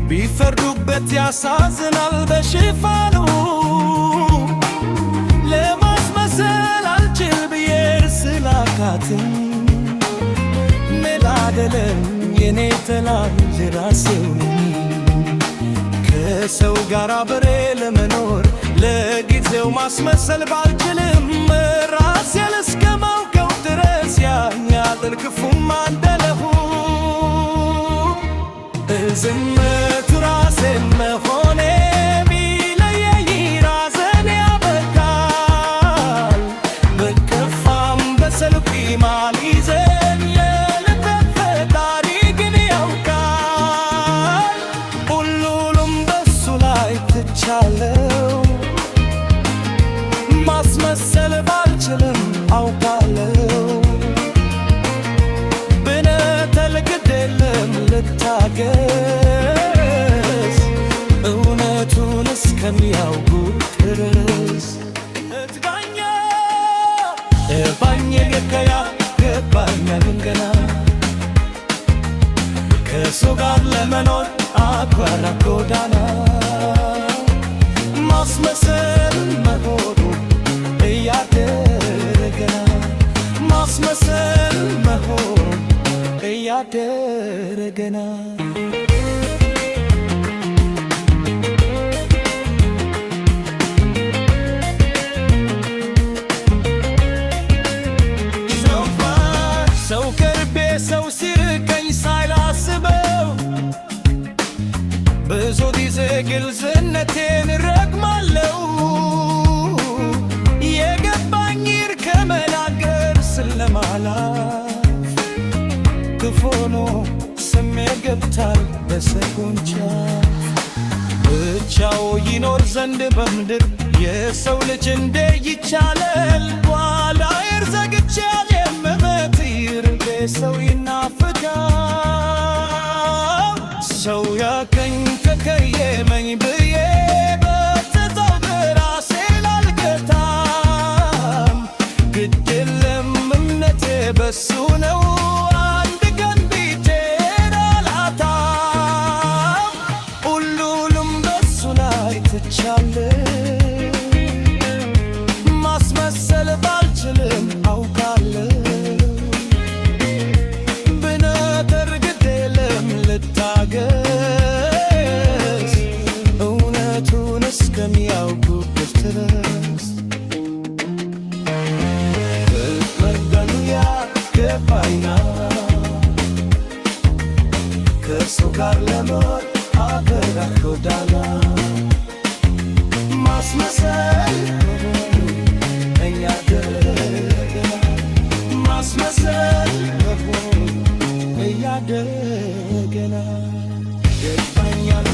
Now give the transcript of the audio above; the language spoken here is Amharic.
ቢፈርዱበት ያሳዝናል በሽፋኑ ለማስመሰል አልችል ብዬ ስላካትም ሜላደለም የኔ ተላጅ ራሴው ከሰው ጋር አብሬ ለመኖር ለጊዜው ማስመሰል ባልችልም ራሴን እስከማውቀው ድረስ ያኛል ክፉም አንደለሁ ዝምቱ ራሴን መሆኔ ቢለየኝ ራሴን ያበቃል በከፋም በሰልፊ ማሊዘን የልቤን ፈጣሪ ግን ያውቃል ሁሉንም በሱ ላይ ትቻለው ማስመሰል ባልችልም አውቃለው ብነተል ግድ የለም ልታገስ እውነቱን እስከሚያውቁ ድረስ እባኝ ገከያ ገባኛልን ገና ከሰው ጋር ለመኖር አኳራ ጎዳና ማስመሰል መሆኑ እያደረ ገና ማስመሰል መሆኑ እያደረ ገና ሰው ቅርቤ ሰው ሲርቀኝ ሳይላስበው ብዙ ጊዜ ግልጽነቴን ረግማለው የገባኝ ከመናገር ስለማላፍ ክፉ ነው ስሜት ገብታል በሰጎንቻ ብቻው ይኖር ዘንድ በምድር የሰው ልጅ እንደ ይቻላል ኋላ እርዘግቻል የመመት ይርቤ ሰው ይናፍቃል ሰው ያከኝ ከከየመኝ ብዬ በትተው በራሴ ላልገታም ግድ የለም እምነቴ በሱ ነው አንድ ቀን ቢቴን አላጣም ሁሉንም በሱ ላይ ትቻለሁ ማስመሰል ባልችልም አውቃለሁ ብነገር ግድ የለም ልታገስ እውነቱን እስከሚያውቁበት ድረስ መርገኑ ያገባኝና ከሰው ጋር ለመኖር አገር ጎዳና ማስመሰል ማስመሰል እያደረገና ገባኛል